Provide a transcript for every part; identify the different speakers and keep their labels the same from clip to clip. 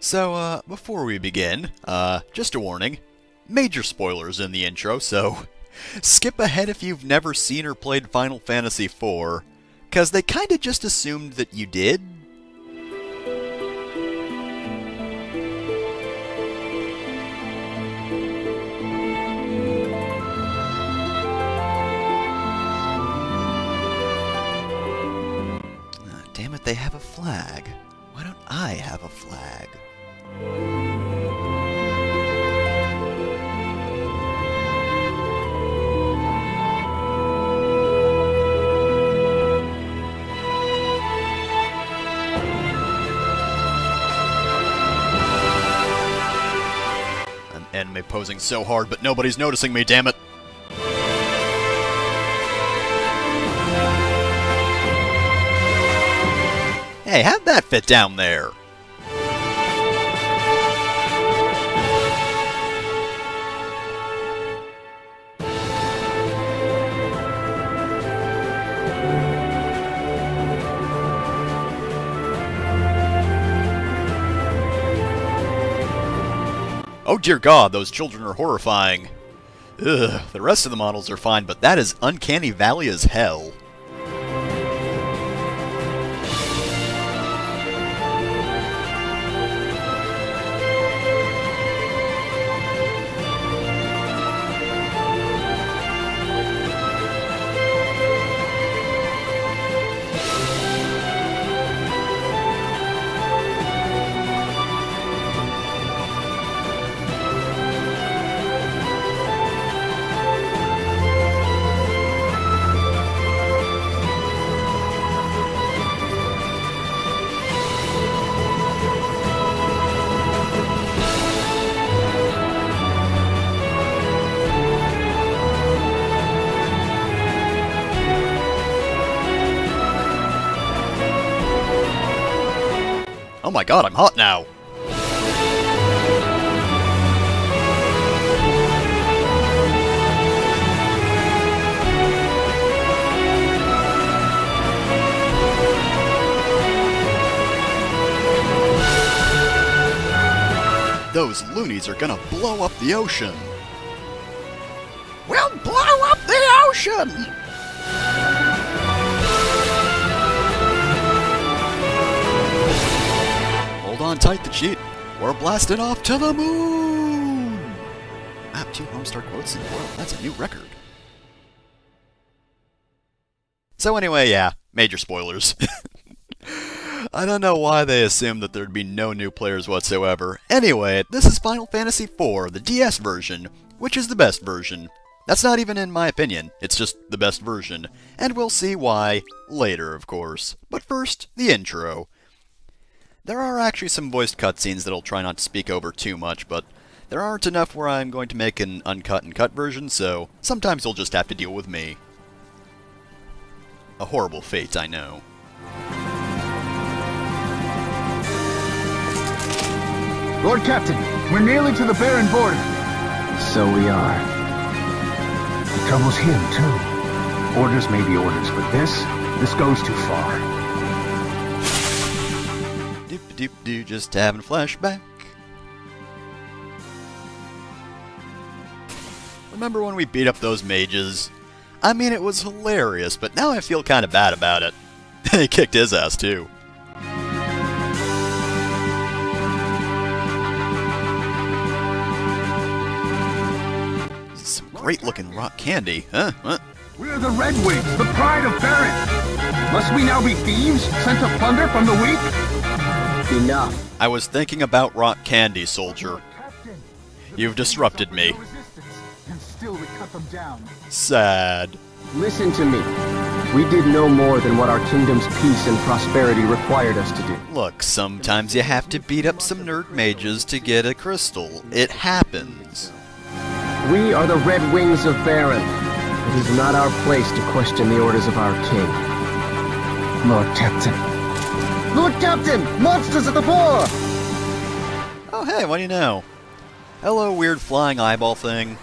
Speaker 1: So, before we begin, just a warning. Major spoilers in the intro, so skip ahead if you've never seen or played Final Fantasy IV, cause they kinda just assumed that you did. Damn it, they have a flag. Why don't I have a flag? I'm anime posing so hard, but nobody's noticing me, damn it! Hey, how'd that fit down there? Oh dear God, those children are horrifying. Ugh, the rest of the models are fine, but that is Uncanny Valley as hell. Oh my God, I'm hot now! Those loonies are gonna blow up the ocean! We'll blow up the ocean! Hold on tight to cheat. We're blasting off to the moon! Map 2 Homestar quotes in the world. That's a new record. So anyway, yeah, major spoilers. I don't know why they assumed that there'd be no new players whatsoever. Anyway, this is Final Fantasy IV, the DS version, which is the best version. That's not even in my opinion, it's just the best version. And we'll see why later, of course. But first, the intro. There are actually some voiced cutscenes that I'll try not to speak over too much, but there aren't enough where I'm going to make an uncut and cut version, so sometimes you'll just have to deal with me. A horrible fate, I know.
Speaker 2: Lord Captain, we're nearly to the barren border. So we are. The trouble's him, too. Orders may be orders, but this goes too far.
Speaker 1: Doop-a-doop-doo, just having a flashback. Remember when we beat up those mages? I mean, it was hilarious, but now I feel kinda bad about it. He kicked his ass, too. This is some great-looking rock candy, huh? What?
Speaker 2: We're the Red Wings, the pride of Baron. Must we now be thieves, sent to plunder from the weak? Enough.
Speaker 1: I was thinking about rock candy, soldier. You've disrupted me.
Speaker 2: And still we cut them down.
Speaker 1: Sad.
Speaker 3: Listen to me. We did no more than what our kingdom's peace and prosperity required us to do.
Speaker 1: Look, sometimes you have to beat up some nerd mages to get a crystal. It happens.
Speaker 3: We are the Red Wings of Baron. It is not our place to question the orders of our king.
Speaker 2: Lord Captain.
Speaker 3: Lord Captain! Monsters at the fore!
Speaker 1: Oh hey, what do you know? Hello, weird flying eyeball thing.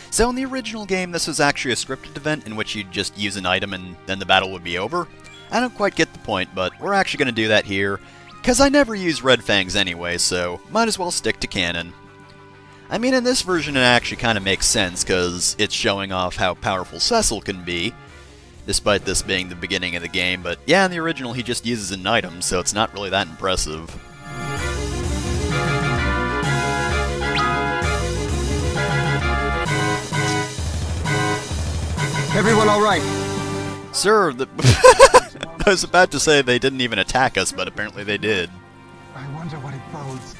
Speaker 1: So in the original game, this was actually a scripted event in which you'd just use an item and then the battle would be over. I don't quite get the point, but we're actually going to do that here. Cause I never use red fangs anyway, so might as well stick to canon. I mean, in this version it actually kind of makes sense, cause it's showing off how powerful Cecil can be, despite this being the beginning of the game, but yeah, in the original he just uses an item, so it's not really that impressive.
Speaker 3: Everyone all right?
Speaker 1: Sir, I was about to say they didn't even attack us, but apparently they did.
Speaker 2: I wonder what it bodes.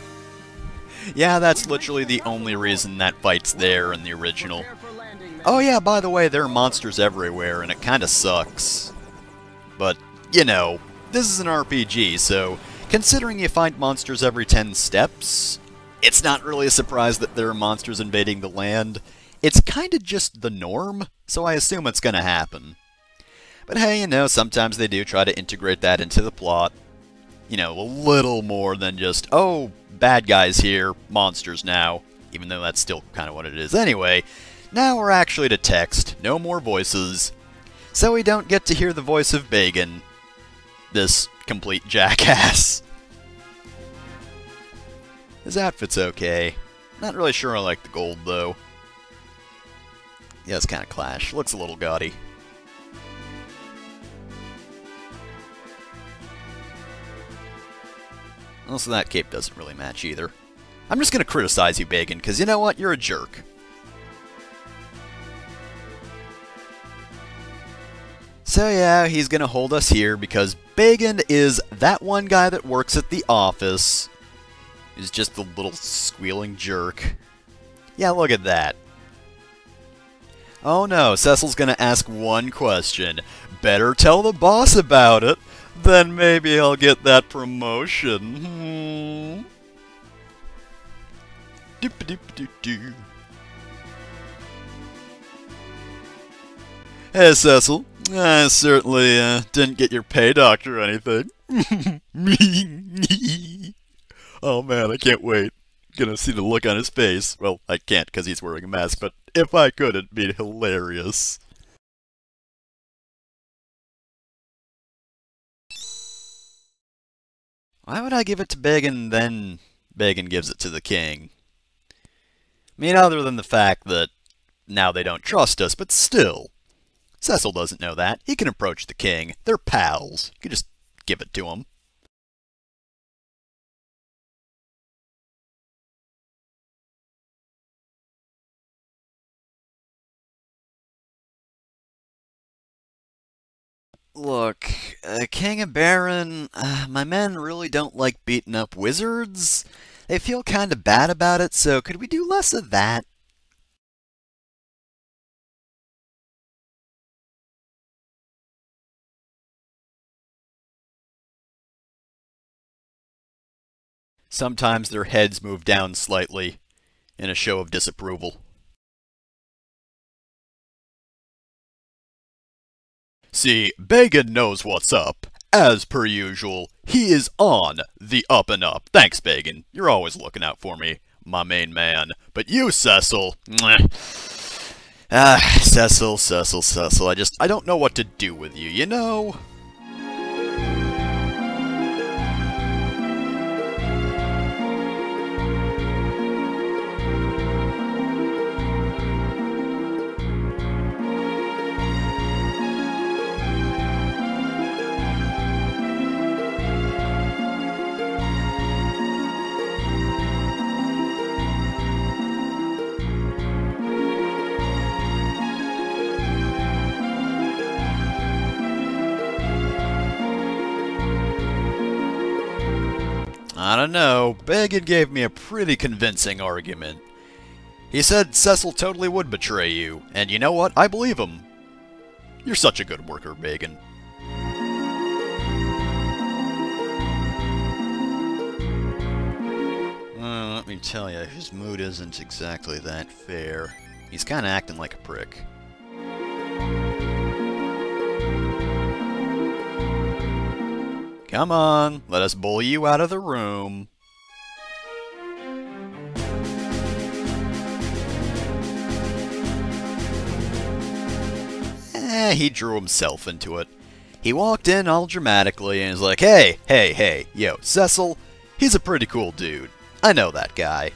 Speaker 1: Yeah, that's literally the only reason that fight's there in the original. Oh yeah, by the way, there are monsters everywhere, and it kinda sucks. But, you know, this is an RPG, so considering you find monsters every 10 steps, it's not really a surprise that there are monsters invading the land. It's kinda just the norm, so I assume it's gonna happen. But hey, you know, sometimes they do try to integrate that into the plot. You know, a little more than just, oh, bad guys here, monsters now. Even though that's still kind of what it is anyway. Now we're actually to text, no more voices. So we don't get to hear the voice of Baigan. This complete jackass. His outfit's okay. Not really sure I like the gold, though. Yeah, it's kind of clash. Looks a little gaudy. Also, that cape doesn't really match either. I'm just gonna criticize you, Baigan, because you know what? You're a jerk. So yeah, he's gonna hold us here because Baigan is that one guy that works at the office. He's just a little squealing jerk. Yeah, look at that. Oh no, Cecil's gonna ask one question. Better tell the boss about it. Then maybe I'll get that promotion. Doop-a-doop-a-doo-doo. Hey, Cecil. I certainly didn't get your pay doctor or anything. Oh man, I can't wait. Gonna see the look on his face. Well, I can't because he's wearing a mask, but if I could, it'd be hilarious. Why would I give it to Baigan, then Baigan gives it to the king? I mean, other than the fact that now they don't trust us, but still. Cecil doesn't know that. He can approach the king. They're pals. You can just give it to him. Look, King and Baron, my men really don't like beating up wizards. They feel kinda bad about it, so could we do less of that? Sometimes their heads move down slightly, in a show of disapproval. See, Baigan knows what's up. As per usual, he is on the up and up. Thanks, Baigan. You're always looking out for me, my main man. But you, Cecil, Cecil, I don't know what to do with you, you know? I don't know, Baigan gave me a pretty convincing argument. He said Cecil totally would betray you, and you know what? I believe him. You're such a good worker, Baigan. Let me tell you, his mood isn't exactly that fair. He's kinda acting like a prick. Come on, let us bully you out of the room. He drew himself into it. He walked in all dramatically and is like, hey, yo, Cecil, he's a pretty cool dude. I know that guy.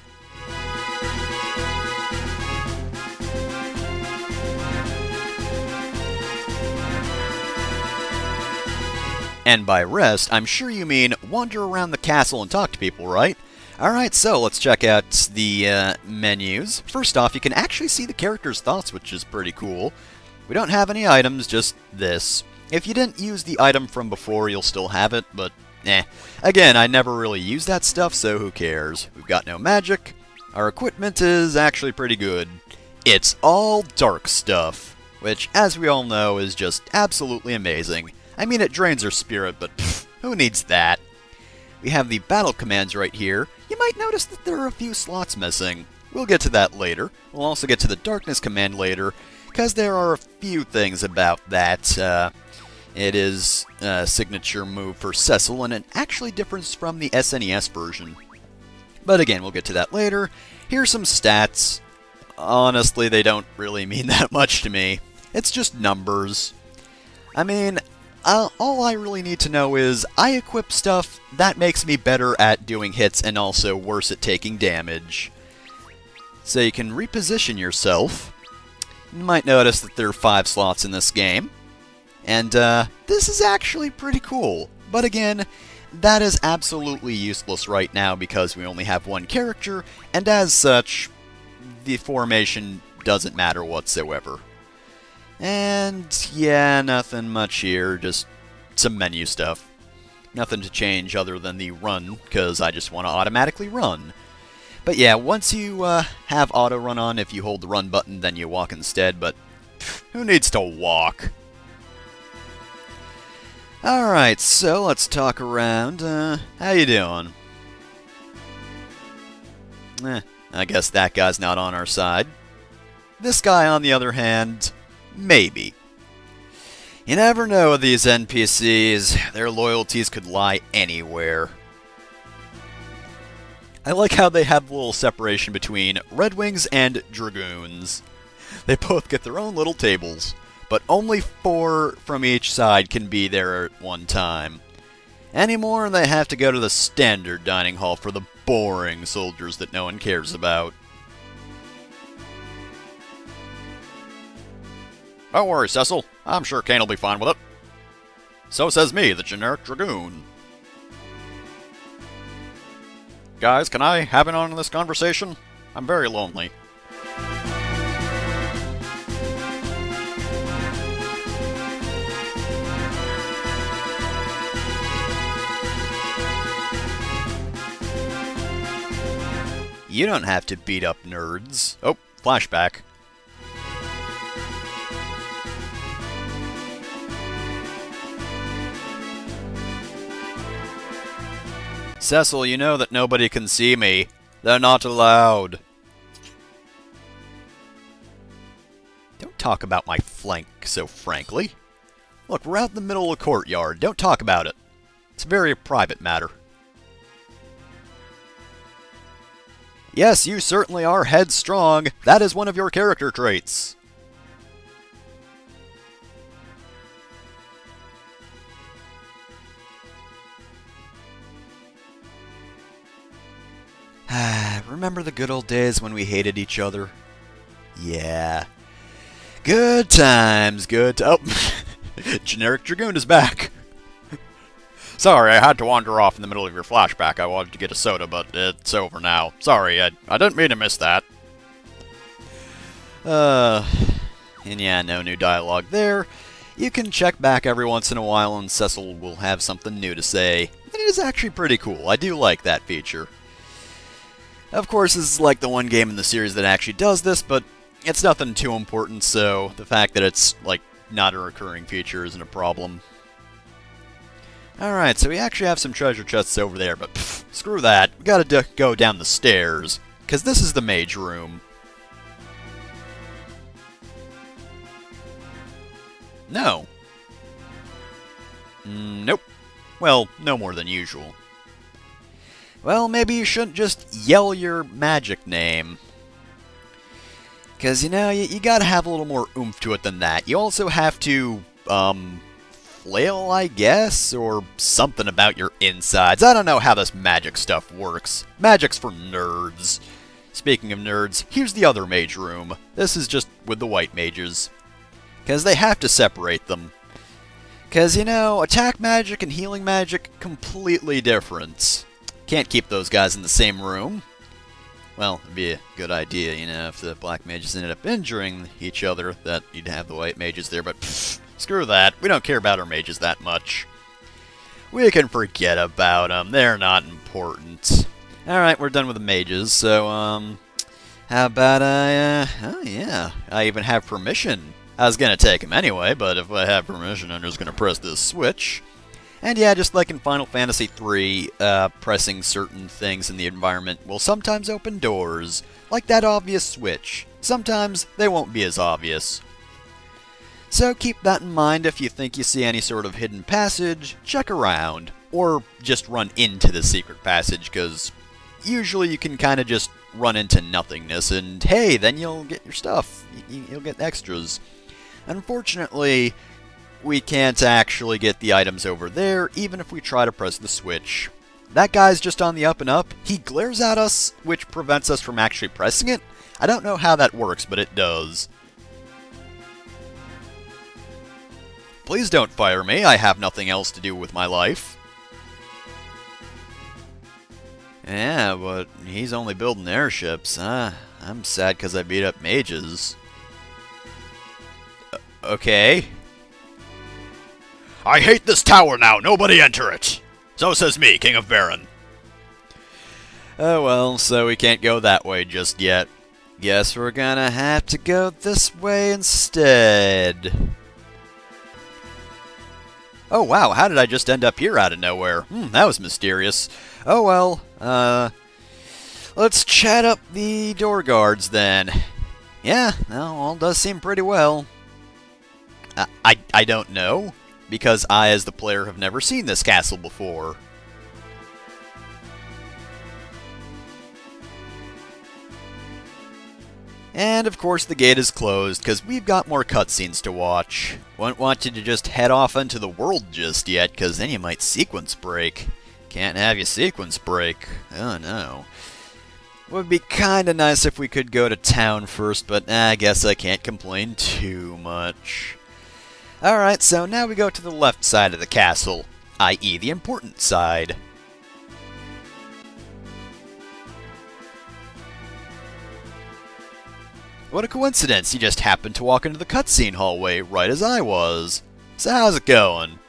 Speaker 1: And by rest, I'm sure you mean wander around the castle and talk to people, right? Alright, so let's check out the menus. First off, you can actually see the character's thoughts, which is pretty cool. We don't have any items, just this. If you didn't use the item from before, you'll still have it, but Again, I never really use that stuff, so who cares? We've got no magic. Our equipment is actually pretty good. It's all dark stuff, which, as we all know, is just absolutely amazing. I mean, it drains our spirit, but pff, who needs that? We have the battle commands right here. You might notice that there are a few slots missing. We'll get to that later. We'll also get to the darkness command later, because there are a few things about that. It is a signature move for Cecil, and it actually differs from the SNES version. But again, we'll get to that later. Here's some stats. Honestly, they don't really mean that much to me. It's just numbers. I mean, all I really need to know is, I equip stuff that makes me better at doing hits and also worse at taking damage. So you can reposition yourself. You might notice that there are 5 slots in this game. And this is actually pretty cool. But again, that is absolutely useless right now because we only have one character, and as such, the formation doesn't matter whatsoever. And yeah, nothing much here, just some menu stuff. Nothing to change other than the run, because I just want to automatically run. But yeah, once you have auto run on, if you hold the run button, then you walk instead, but pff, who needs to walk? Alright, so let's talk around. How you doing? I guess that guy's not on our side. This guy, on the other hand, maybe. You never know with these NPCs. Their loyalties could lie anywhere. I like how they have a little separation between Red Wings and Dragoons. They both get their own little tables, but only 4 from each side can be there at one time. Anymore, they have to go to the standard dining hall for the boring soldiers that no one cares about. Don't worry, Cecil. I'm sure Kain will be fine with it. So says me, the generic Dragoon. Guys, can I have in on this conversation? I'm very lonely. You don't have to beat up nerds. Oh, flashback. Cecil, you know that nobody can see me. They're not allowed. Don't talk about my flank so frankly. Look, we're out in the middle of the courtyard. Don't talk about it. It's a very private matter. Yes, you certainly are headstrong. That is one of your character traits. Remember the good old days when we hated each other? Yeah. Good times, Oh, generic Dragoon is back. Sorry, I had to wander off in the middle of your flashback. I wanted to get a soda, but it's over now. Sorry, I didn't mean to miss that. And yeah, no new dialogue there. You can check back every once in a while and Cecil will have something new to say. And it is actually pretty cool. I do like that feature. Of course, this is like the one game in the series that actually does this, but it's nothing too important, so the fact that it's, like, not a recurring feature isn't a problem. Alright, so we actually have some treasure chests over there, but pff, screw that. We gotta go down the stairs, because this is the mage room. No. Nope. Well, no more than usual. Well, maybe you shouldn't just yell your magic name. Because, you know, you gotta have a little more oomph to it than that. You also have to, flail, I guess, or something about your insides. I don't know how this magic stuff works. Magic's for nerds. Speaking of nerds, here's the other mage room. This is just with the white mages. Because they have to separate them. Because, you know, attack magic and healing magic, completely different. Can't keep those guys in the same room. Well, it'd be a good idea, you know, if the black mages ended up injuring each other, that you'd have the white mages there, but pfft, screw that. We don't care about our mages that much. We can forget about them. They're not important. Alright, we're done with the mages, so, how about oh yeah, I even have permission. I was gonna take him anyway, but if I have permission, I'm just gonna press this switch. And yeah, just like in Final Fantasy III, pressing certain things in the environment will sometimes open doors, like that obvious switch. Sometimes they won't be as obvious. So keep that in mind if you think you see any sort of hidden passage, check around, or just run into the secret passage, because usually you can kind of just run into nothingness, and hey, then you'll get your stuff. You'll get extras. Unfortunately, we can't actually get the items over there, even if we try to press the switch. That guy's just on the up and up. He glares at us, which prevents us from actually pressing it. I don't know how that works, but it does. Please don't fire me. I have nothing else to do with my life. Yeah, but he's only building airships. I'm sad because I beat up mages. Okay. I hate this tower now. Nobody enter it. So says me, King of Baigan. Oh well, so we can't go that way just yet. Guess we're gonna have to go this way instead. Oh wow, how did I just end up here out of nowhere? That was mysterious. Oh well, let's chat up the door guards then. Yeah, well, all does seem pretty well. I don't know, because I, as the player, have never seen this castle before. And of course the gate is closed, because we've got more cutscenes to watch. Wouldn't want you to just head off into the world just yet, because then you might sequence break. Can't have you sequence break. Oh no. Would be kinda nice if we could go to town first, but I guess I can't complain too much. Alright, so now we go to the left side of the castle, i.e. the important side. What a coincidence, you just happened to walk into the cutscene hallway right as I was. So how's it going?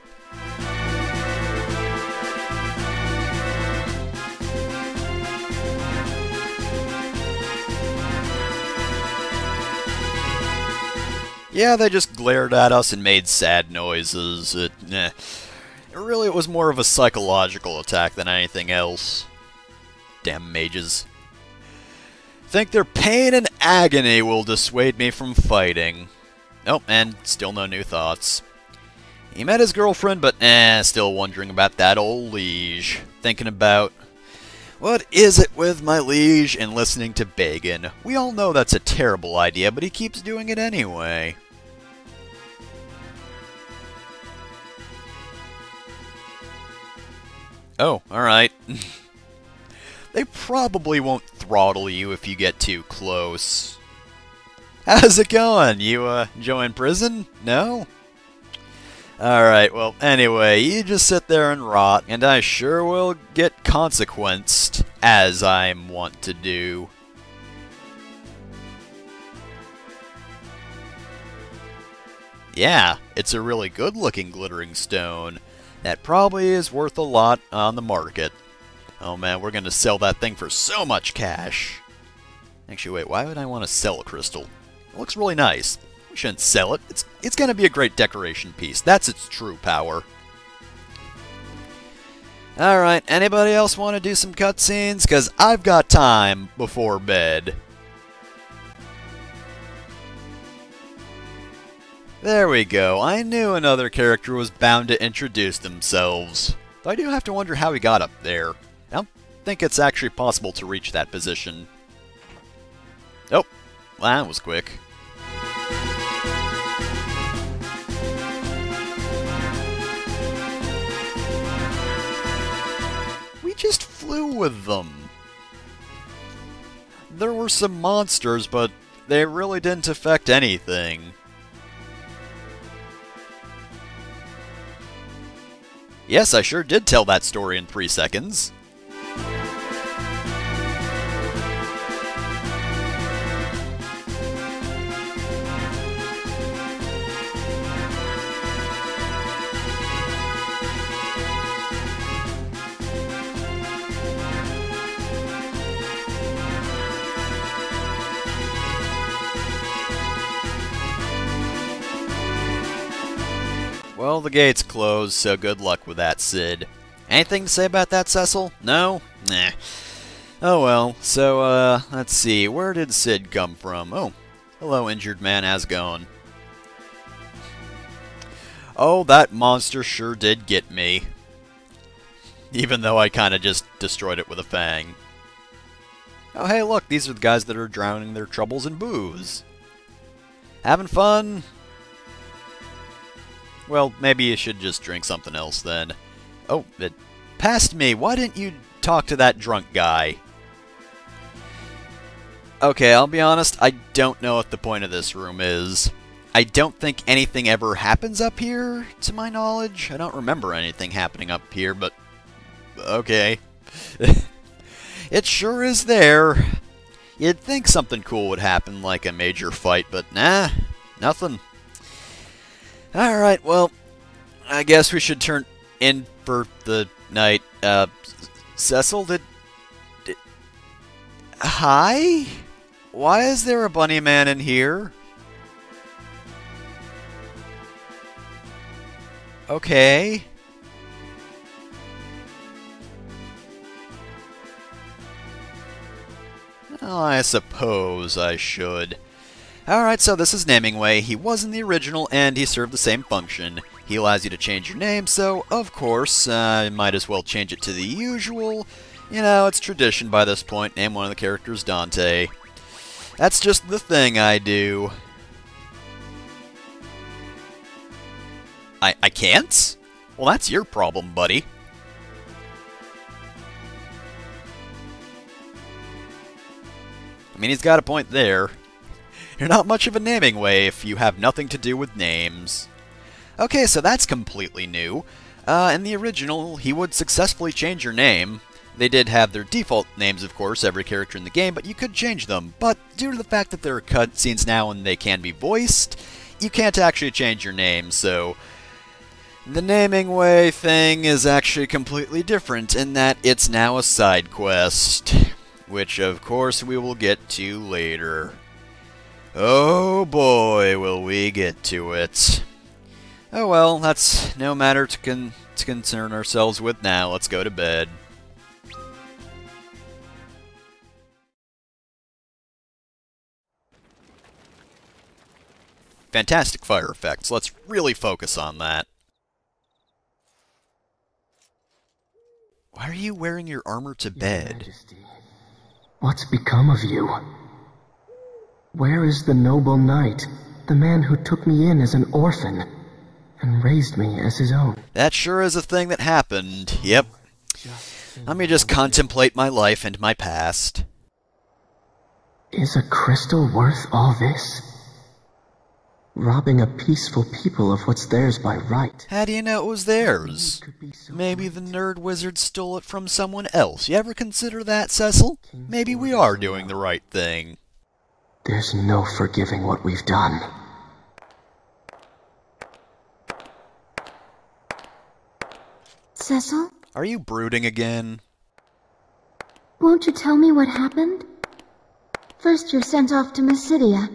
Speaker 1: Yeah, they just glared at us and made sad noises. It was more of a psychological attack than anything else. Damn mages. Think their pain and agony will dissuade me from fighting. Nope, and still no new thoughts. He met his girlfriend, but still wondering about that old liege. Thinking about, what is it with my liege and listening to Baigan? We all know that's a terrible idea, but he keeps doing it anyway. Oh, alright. They probably won't throttle you if you get too close. How's it going? You, enjoying prison? No? Alright, well, anyway, you just sit there and rot, and I sure will get consequenced, as I'm wont to do. Yeah, it's a really good-looking glittering stone. That probably is worth a lot on the market. Oh man, we're going to sell that thing for so much cash. Actually, wait, why would I want to sell a crystal? It looks really nice. We shouldn't sell it. It's going to be a great decoration piece. That's its true power. Alright, anybody else want to do some cutscenes? Because I've got time before bed. There we go. I knew another character was bound to introduce themselves. Though I do have to wonder how he got up there. I don't think it's actually possible to reach that position. Oh, well, that was quick. with them? There were some monsters, but they really didn't affect anything. Yes, I sure did tell that story in 3 seconds. Well, the gate's closed, so good luck with that, Cid. Anything to say about that, Cecil? No? Nah. Oh well, so, let's see, where did Cid come from? Oh, hello, injured man, how's it going? Oh, that monster sure did get me. Even though I kinda just destroyed it with a fang. Oh, hey, look, these are the guys that are drowning their troubles in booze. Having fun? Well, maybe you should just drink something else then. Oh, it passed me. Why didn't you talk to that drunk guy? Okay, I'll be honest, I don't know what the point of this room is. I don't think anything ever happens up here, to my knowledge. I don't remember anything happening up here, but okay. It sure is there. You'd think something cool would happen, like a major fight, but nah, nothing. Alright, well, I guess we should turn in for the night. Cecil, did... Hi? Why is there a bunny man in here? Okay. Well, I suppose I should. Alright, so this is Namingway. He was in the original, and he served the same function. He allows you to change your name, so, of course, might as well change it to the usual. You know, it's tradition by this point. Name one of the characters Dante. That's just the thing I do. I can't? Well, that's your problem, buddy. I mean, he's got a point there. You're not much of a Namingway if you have nothing to do with names. Okay, so that's completely new. In the original, he would successfully change your name. They did have their default names, of course, every character in the game, but you could change them. But due to the fact that there are cutscenes now and they can be voiced, you can't actually change your name, so... The Namingway thing is actually completely different in that it's now a side quest. Which, of course, we will get to later. Oh boy, will we get to it. Oh well, that's no matter to concern ourselves with now. Let's go to bed. Fantastic fire effects. Let's really focus on that. Why are you wearing your armor to bed?
Speaker 3: Your Majesty, what's become of you? Where is the noble knight, the man who took me in as an orphan, and raised me as his own?
Speaker 1: That sure is a thing that happened, yep. Let me just contemplate my life and my past.
Speaker 3: Is a crystal worth all this? Robbing a peaceful people of what's theirs by right.
Speaker 1: How do you know it was theirs? Maybe the nerd wizard stole it from someone else. You ever consider that, Cecil? Maybe we are doing the right thing.
Speaker 3: There's no forgiving what we've done.
Speaker 4: Cecil?
Speaker 1: Are you brooding again?
Speaker 4: Won't you tell me what happened? First you're sent off to Mysidia,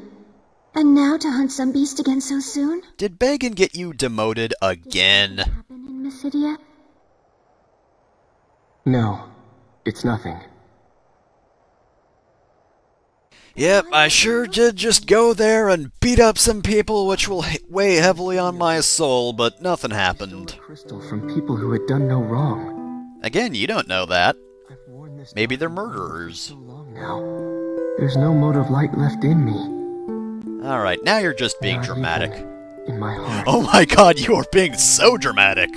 Speaker 4: and now to hunt some beast again so soon?
Speaker 1: Did Baigan get you demoted again?
Speaker 4: Did something happen in Mysidia?
Speaker 3: No, it's nothing.
Speaker 1: Yep, I sure did just go there and beat up some people, which will weigh heavily on my soul, but nothing happened.
Speaker 3: Stole a crystal from people who had done no wrong.
Speaker 1: Again, you don't know that.
Speaker 3: I've worn this
Speaker 1: Maybe they're
Speaker 3: for
Speaker 1: murderers.
Speaker 3: so long now. There's no mote of light left in me.
Speaker 1: Alright, now you're just being dramatic.
Speaker 3: In my heart.
Speaker 1: Oh my god, you are being so dramatic!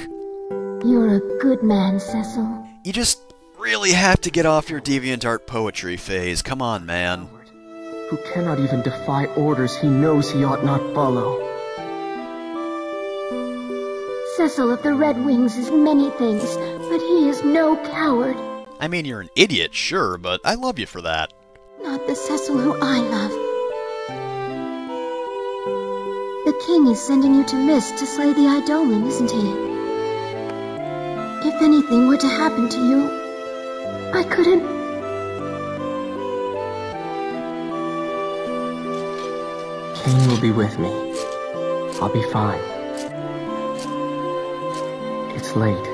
Speaker 4: You're a good man, Cecil.
Speaker 1: You just really have to get off your DeviantArt poetry phase. Come on, man.
Speaker 3: Who cannot even defy orders he knows he ought not follow.
Speaker 4: Cecil of the Red Wings is many things, but he is no coward.
Speaker 1: I mean, you're an idiot, sure, but I love you for that.
Speaker 4: Not the Cecil who I love. The king is sending you to Mist to slay the Eidolon, isn't he? If anything were to happen to you, I couldn't...
Speaker 3: Kain will be with me. I'll be fine. It's late.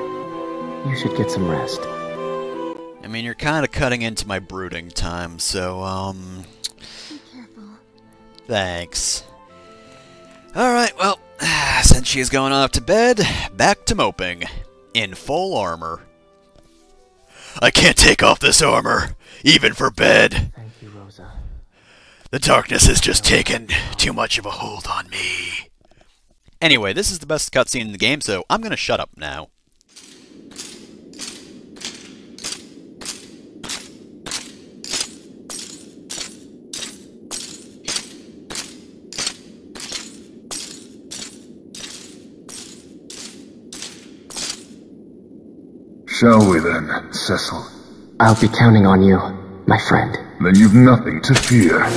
Speaker 3: You should get some rest.
Speaker 1: I mean, you're kind of cutting into my brooding time, so,
Speaker 4: Be careful.
Speaker 1: thanks. Alright, well, since she's going off to bed, back to moping. In full armor. I can't take off this armor, even for bed.
Speaker 3: Thank you, Rosa.
Speaker 1: The darkness has just taken too much of a hold on me. Anyway, this is the best cutscene in the game, so I'm gonna shut up now.
Speaker 2: Shall we then, Cecil?
Speaker 3: I'll be counting on you, my friend.
Speaker 2: Then you've nothing to fear.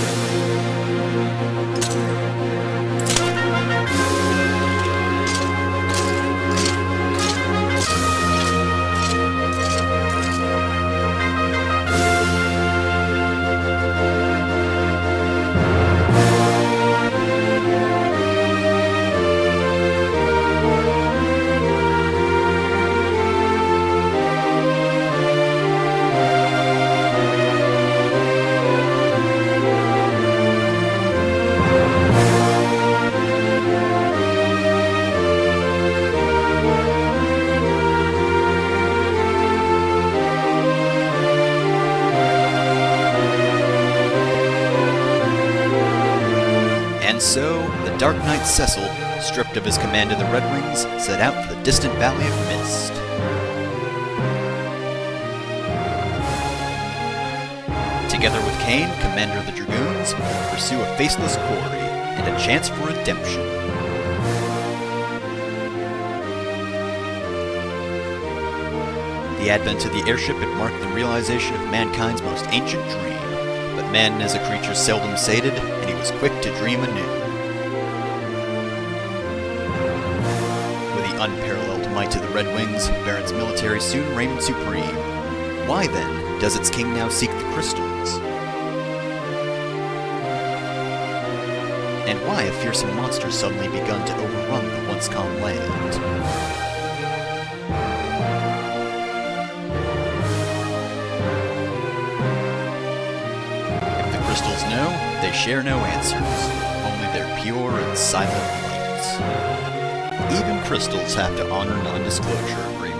Speaker 1: So, the Dark Knight Cecil, stripped of his command of the Red Wings, set out for the distant Valley of Mist. Together with Kain, commander of the Dragoons, pursue a faceless quarry and a chance for redemption. The advent of the airship had marked the realization of mankind's most ancient dream, but man is a creature seldom sated, and he was quick to dream anew. With the unparalleled might of the Red Wings, Baron's military soon reigned supreme. Why then does its king now seek the crystals? And why have fearsome monsters suddenly begun to overrun the once calm land? Crystals know, they share no answers, only their pure and silent lights. Even crystals have to honor non-disclosure agreements.